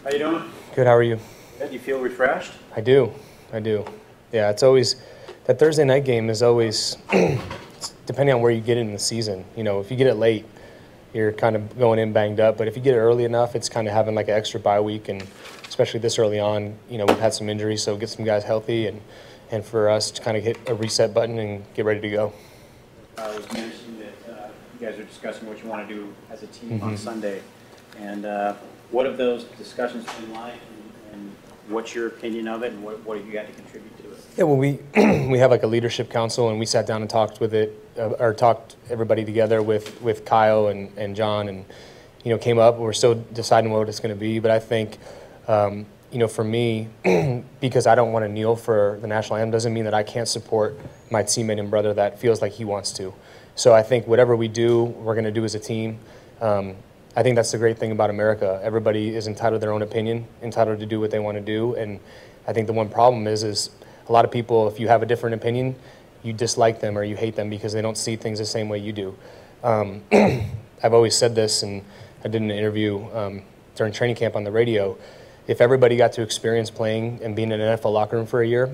How you doing? Good, how are you? Good. You feel refreshed? I do. Yeah, it's always, that Thursday night game is always, depending on where you get it in the season. You know, if you get it late, you're kind of going in banged up. But if you get it early enough, it's kind of having like an extra bye week. And especially this early on, you know, we've had some injuries, so get some guys healthy and for us to kind of hit a reset button and get ready to go. It was mentioned that you guys are discussing what you want to do as a team on Sunday. And what have those discussions been like, and what's your opinion of it, and what have you got to contribute to it? Yeah, well, we have like a leadership council, and we sat down and talked with it, or talked everybody together with Kyle and John, and you know, came up. We're still deciding what it's going to be, but I think you know, for me, because I don't want to kneel for the national anthem doesn't mean that I can't support my teammate and brother that feels like he wants to. So I think whatever we do, we're going to do as a team. I think that's the great thing about America. Everybody is entitled to their own opinion, entitled to do what they want to do. And I think the one problem is a lot of people, if you have a different opinion, you dislike them or you hate them because they don't see things the same way you do. I've always said this, and I did an interview during training camp on the radio. If everybody got to experience playing and being in an NFL locker room for a year,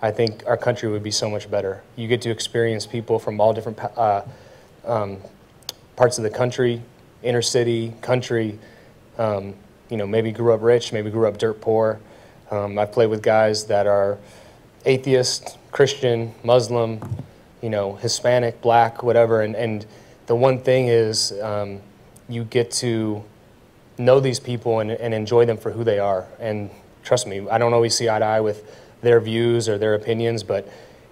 I think our country would be so much better. You get to experience people from all different parts of the country, inner city, country, you know, maybe grew up rich, maybe grew up dirt poor. I've played with guys that are atheist, Christian, Muslim, you know, Hispanic, black, whatever. And the one thing is you get to know these people and enjoy them for who they are. And trust me, I don't always see eye to eye with their views or their opinions, but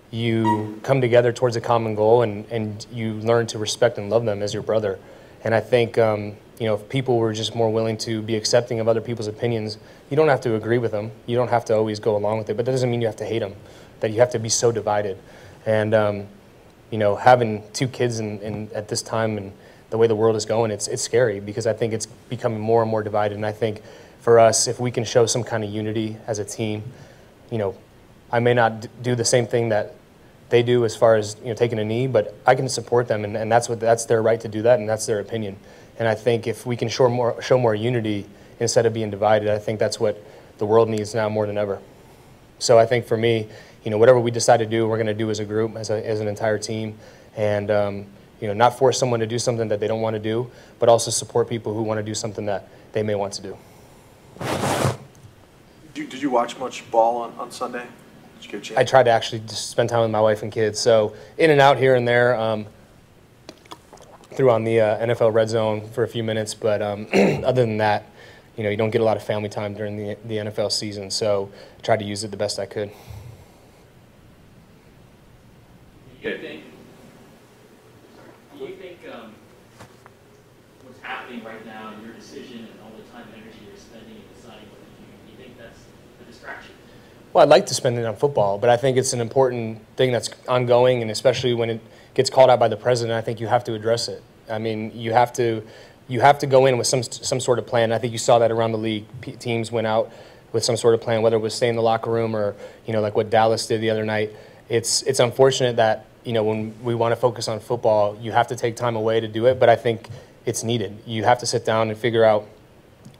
you come together towards a common goal and you learn to respect and love them as your brother. And I think, you know, if people were just more willing to be accepting of other people's opinions, you don't have to agree with them. You don't have to always go along with it, but that doesn't mean you have to hate them, that you have to be so divided. And, you know, having two kids at this time and the way the world is going, it's scary because I think it's becoming more and more divided. And I think for us, if we can show some kind of unity as a team, you know, I may not do the same thing that they do as far as, you know, taking a knee, but I can support them, and that's their right to do that, and that's their opinion. And I think if we can show more unity instead of being divided, I think that's what the world needs now more than ever. So I think for me, you know, whatever we decide to do, we're going to do as a group, as an entire team, and you know, not force someone to do something that they don't want to do, but also support people who want to do something that they may want to do. Did you watch much ball on Sunday? Did you get a chance? I tried to actually just spend time with my wife and kids. So in and out here and there, threw on the NFL Red Zone for a few minutes. But other than that, you know, you don't get a lot of family time during the NFL season. So I tried to use it the best I could. Do you think what's happening right now, your decision and all the time and energy you're spending in deciding what to do you think that's a distraction? Well, I'd like to spend it on football, but I think it's an important thing that's ongoing, and especially when it gets called out by the president, I think you have to address it. I mean, you have to go in with some sort of plan. I think you saw that around the league. Teams went out with some sort of plan, whether it was stay in the locker room or, you know, like what Dallas did the other night. It's unfortunate that, you know, when we want to focus on football, you have to take time away to do it, but I think it's needed. You have to sit down and figure out,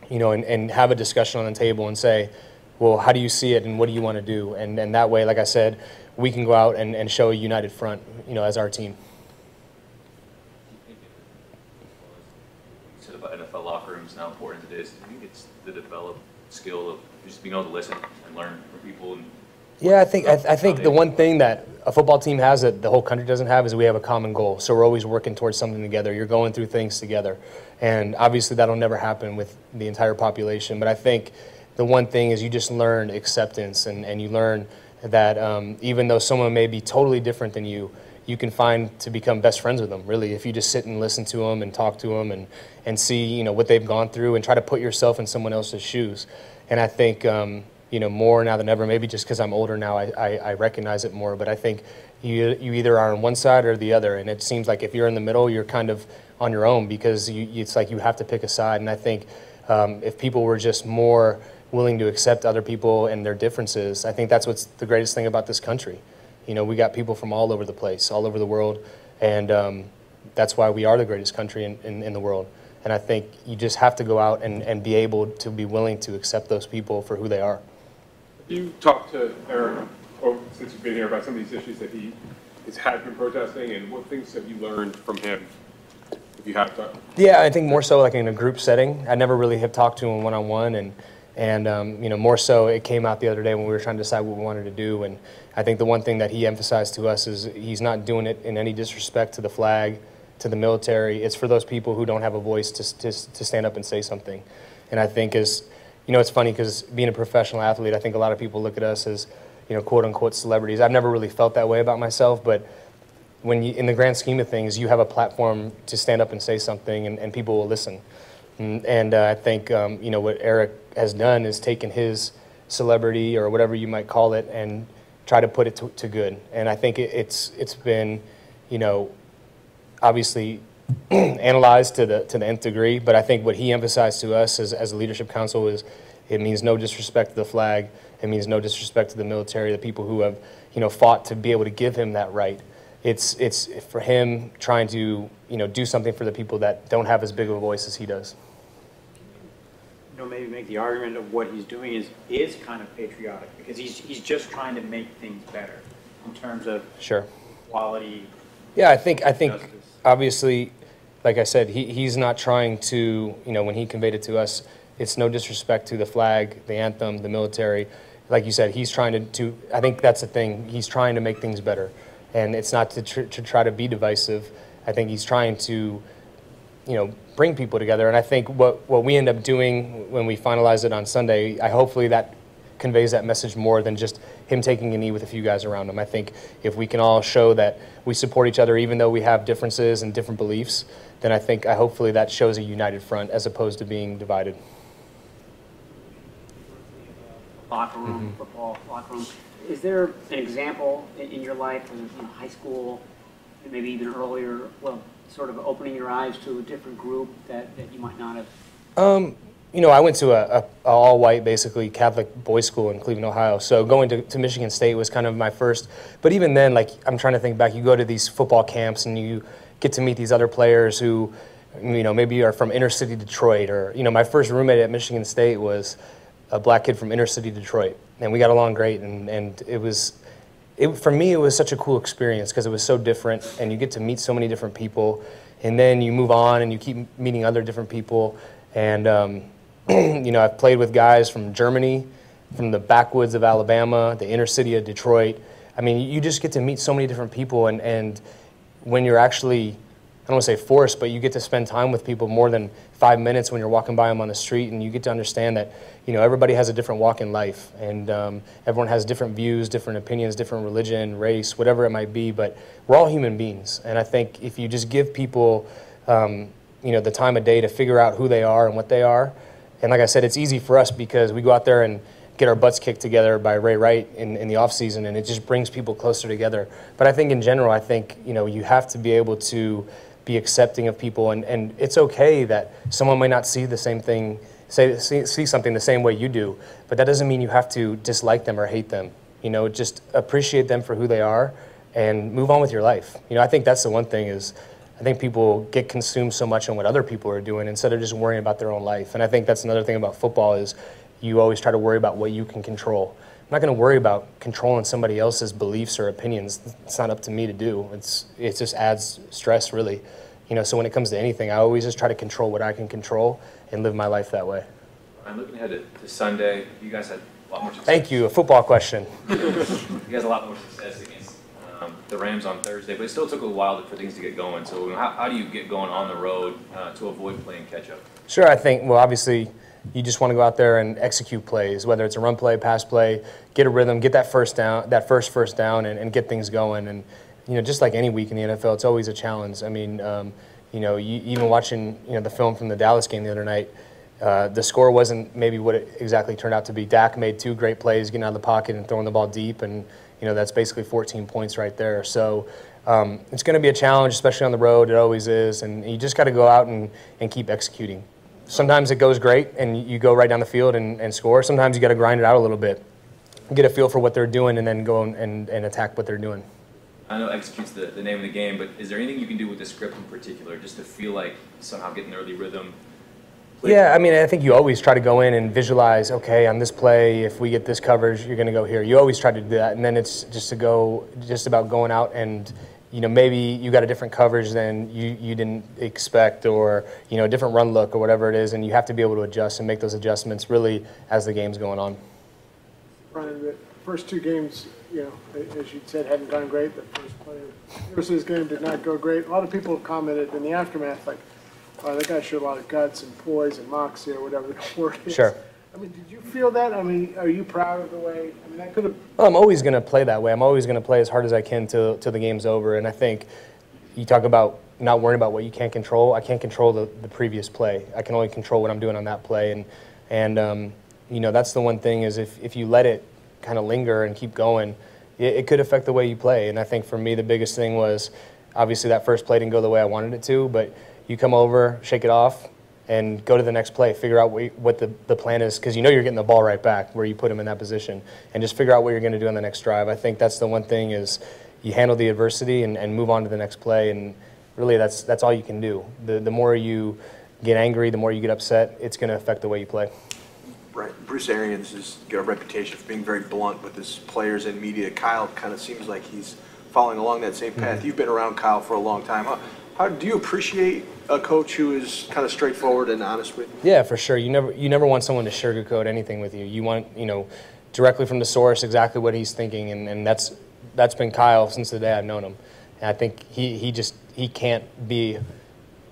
you know, and have a discussion on the table and say, well, how do you see it and what do you want to do? And that way, like I said, we can go out and show a united front, you know, as our team. You said about NFL locker rooms, how important it is. Do you think it's the developed skill of just being able to listen and learn from people? And yeah, I think the one thing that a football team has that the whole country doesn't have is we have a common goal. So we're always working towards something together. You're going through things together. And obviously that'll never happen with the entire population. But I think the one thing is you just learn acceptance and you learn that even though someone may be totally different than you, you can find to become best friends with them, really, if you just sit and listen to them and talk to them and see, you know, what they've gone through and try to put yourself in someone else's shoes. And I think, you know, more now than ever, maybe just because I'm older now, I recognize it more, but I think you either are on one side or the other, and it seems like if you're in the middle, you're kind of on your own because it's like you have to pick a side. And I think if people were just more willing to accept other people and their differences, I think that's what's the greatest thing about this country. You know, we got people from all over the place, all over the world, and that's why we are the greatest country in the world. And I think you just have to go out and be able to be willing to accept those people for who they are. You talked to Eric since you've been here about some of these issues that he has been protesting, and what things have you learned from him, if you have talked? Yeah, I think more so like in a group setting. I never really have talked to him one-on-one, and you know, more so it came out the other day when we were trying to decide what we wanted to do. And I think the one thing that he emphasized to us is he's not doing it in any disrespect to the flag, to the military. It's for those people who don't have a voice to stand up and say something. And I think you know, it's funny because being a professional athlete, I think a lot of people look at us as, you know, quote unquote celebrities. I've never really felt that way about myself, but when you, in the grand scheme of things, you have a platform to stand up and say something, and people will listen. And I think, you know, what Eric has done is taken his celebrity, or whatever you might call it, and try to put it to good. And I think it's been, you know, obviously analyzed to the nth degree, but I think what he emphasized to us as a leadership council is it means no disrespect to the flag, it means no disrespect to the military, the people who have, you know, fought to be able to give him that right. It's for him trying to, you know, do something for the people that don't have as big of a voice as he does. You know, maybe make the argument of what he's doing is kind of patriotic, because he's just trying to make things better in terms of Sure. quality. Yeah, I think justice. obviously, like I said, he's not trying to, you know, when he conveyed it to us, it's no disrespect to the flag, the anthem, the military. Like you said, he's trying to I think that's the thing, he's trying to make things better. And it's not to try to be divisive. I think he's trying to, you know, bring people together. And I think what we end up doing when we finalize it on Sunday, hopefully that conveys that message more than just him taking a knee with a few guys around him. I think if we can all show that we support each other even though we have differences and different beliefs, then I think hopefully that shows a united front as opposed to being divided. Locker room, football locker room. Is there an example in your life, in high school, and maybe even earlier, well, sort of opening your eyes to a different group that you might not have? You know, I went to a all-white, basically, Catholic boys' school in Cleveland, Ohio. So going to Michigan State was kind of my first. But even then, like, I'm trying to think back. You go to these football camps and you get to meet these other players who, you know, maybe are from inner city Detroit. Or, you know, my first roommate at Michigan State was a black kid from inner city Detroit. And we got along great. And for me, it was such a cool experience because it was so different. And you get to meet so many different people. And then you move on and you keep meeting other different people. And, you know, I've played with guys from Germany, from the backwoods of Alabama, the inner city of Detroit. I mean, you just get to meet so many different people, and when you're actually, I don't want to say forced, but you get to spend time with people more than 5 minutes when you're walking by them on the street, and you get to understand that, you know, everybody has a different walk in life, and everyone has different views, different opinions, different religion, race, whatever it might be, but we're all human beings. And I think if you just give people, you know, the time of day to figure out who they are and what they are. And like I said, it's easy for us because we go out there and get our butts kicked together by Ray Wright in the off season, and it just brings people closer together. But I think in general, I think, you know, you have to be able to be accepting of people, and it's okay that someone might not see the same thing, see something the same way you do, but that doesn't mean you have to dislike them or hate them. You know, just appreciate them for who they are and move on with your life. You know, I think that's the one thing is, I think people get consumed so much on what other people are doing instead of just worrying about their own life. And I think that's another thing about football is you always try to worry about what you can control. I'm not going to worry about controlling somebody else's beliefs or opinions. It's not up to me to do. It just adds stress, really. You know, so when it comes to anything, I always just try to control what I can control and live my life that way. I'm looking ahead to Sunday. You guys had a lot more success. Thank you. A football question. You guys had a lot more success against the Rams on Thursday, but it still took a while for things to get going. So how do you get going on the road to avoid playing catch-up? Sure, I think, well, obviously, you just want to go out there and execute plays, whether it's a run play, pass play, get a rhythm, get that first down, and get things going. And, you know, just like any week in the NFL, it's always a challenge. I mean, you know, even watching, you know, the film from the Dallas game the other night, the score wasn't maybe what it exactly turned out to be. Dak made 2 great plays, getting out of the pocket and throwing the ball deep, and you know, that's basically 14 points right there. So it's going to be a challenge, especially on the road. It always is. And you just got to go out and keep executing. Sometimes it goes great, and you go right down the field and score. Sometimes you got to grind it out a little bit, get a feel for what they're doing, and then go and attack what they're doing. I know execute's the name of the game, but is there anything you can do with the script in particular just to feel like somehow get an early rhythm? Yeah, I mean, I think you always try to go in and visualize, okay, on this play, if we get this coverage, you're going to go here. You always try to do that, and then it's just about going out and, you know, maybe you got a different coverage than you didn't expect, or, you know, a different run look or whatever it is, and you have to be able to adjust and make those adjustments really as the game's going on. Brian, the first two games, you know, as you said, hadn't gone great. The first play versus game did not go great. A lot of people have commented in the aftermath, like, oh, that guy showed a lot of guts and poise and moxie or whatever the word is. Sure. I mean, did you feel that? I mean, are you proud of the way? I mean, that could have. Well, I'm always going to play that way. I'm always going to play as hard as I can till the game's over. And I think you talk about not worrying about what you can't control. I can't control the previous play. I can only control what I'm doing on that play. And you know, that's the one thing is if you let it kind of linger and keep going, it could affect the way you play. And I think for me, the biggest thing was obviously that first play didn't go the way I wanted it to, but you come over, shake it off, and go to the next play. Figure out what the plan is, because you know you're getting the ball right back where you put him in that position, and just figure out what you're going to do on the next drive. I think that's the one thing is you handle the adversity and move on to the next play, and really that's all you can do. The more you get angry, the more you get upset, it's going to affect the way you play. Right. Bruce Arians has got a reputation for being very blunt with his players and media. Kyle kind of seems like he's following along that same path. You've been around Kyle for a long time. How do you appreciate a coach who is kind of straightforward and honest with you? Yeah, for sure. You never want someone to sugarcoat anything with you. You want, you know, directly from the source exactly what he's thinking, and that's been Kyle since the day I've known him. And I think he can't be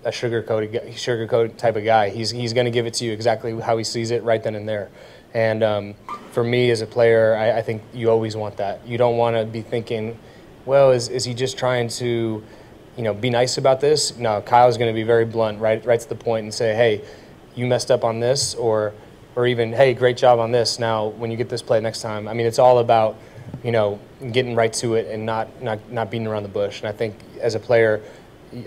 a sugarcoat type of guy. He's going to give it to you exactly how he sees it right then and there. And for me as a player, I think you always want that. You don't want to be thinking, well, is he just trying to, you know, be nice about this? No, Kyle's going to be very blunt, right to the point, and say, hey, you messed up on this, or even, hey, great job on this. Now, when you get this play next time, I mean, it's all about, you know, getting right to it and not beating around the bush. And I think as a player,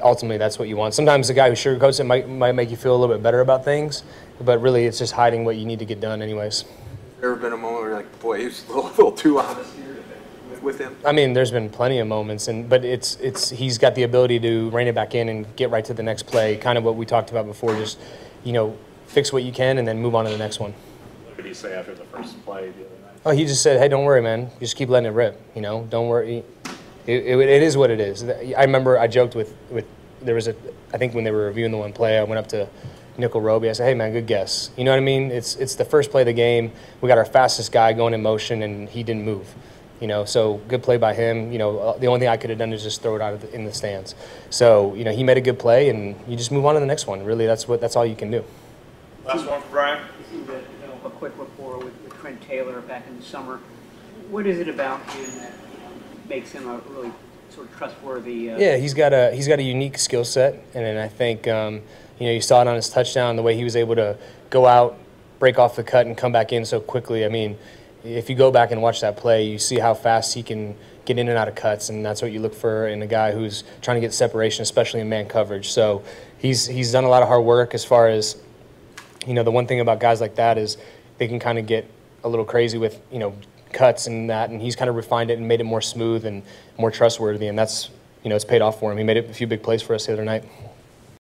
ultimately that's what you want. Sometimes the guy who sugarcoats it might make you feel a little bit better about things, but really it's just hiding what you need to get done anyways. Has there ever been a moment where you're like, boy, he's a little too honest here with him? I mean, there's been plenty of moments, but he's got the ability to rein it back in and get right to the next play, kind of what we talked about before, just, you know, fix what you can and then move on to the next one. What did he say after the first play the other night? Oh, he just said, hey, don't worry, man. You just keep letting it rip, you know, don't worry. It is what it is. I remember I joked with there was I think when they were reviewing the one play, I went up to Nickel Roby. I said, hey, man, good guess. You know what I mean? It's the first play of the game. We got our fastest guy going in motion, and he didn't move. You know, so good play by him. You know, the only thing I could have done is just throw it out in the stands. So, you know, he made a good play, and you just move on to the next one. Really, that's all you can do. Last one for Brian. You seem to develop a quick rapport with Trent Taylor back in the summer. What is it about him that makes him a really sort of trustworthy? Yeah, he's got a unique skill set, and then I think you know, you saw it on his touchdown, the way he was able to go out, break off the cut, and come back in so quickly. I mean, if you go back and watch that play, you see how fast he can get in and out of cuts, and that's what you look for in a guy who's trying to get separation, especially in man coverage. So he's done a lot of hard work as far as, you know, the one thing about guys like that is they can kind of get a little crazy with, you know, cuts and that, and he's kind of refined it and made it more smooth and more trustworthy, and that's, you know, it's paid off for him. He made a few big plays for us the other night.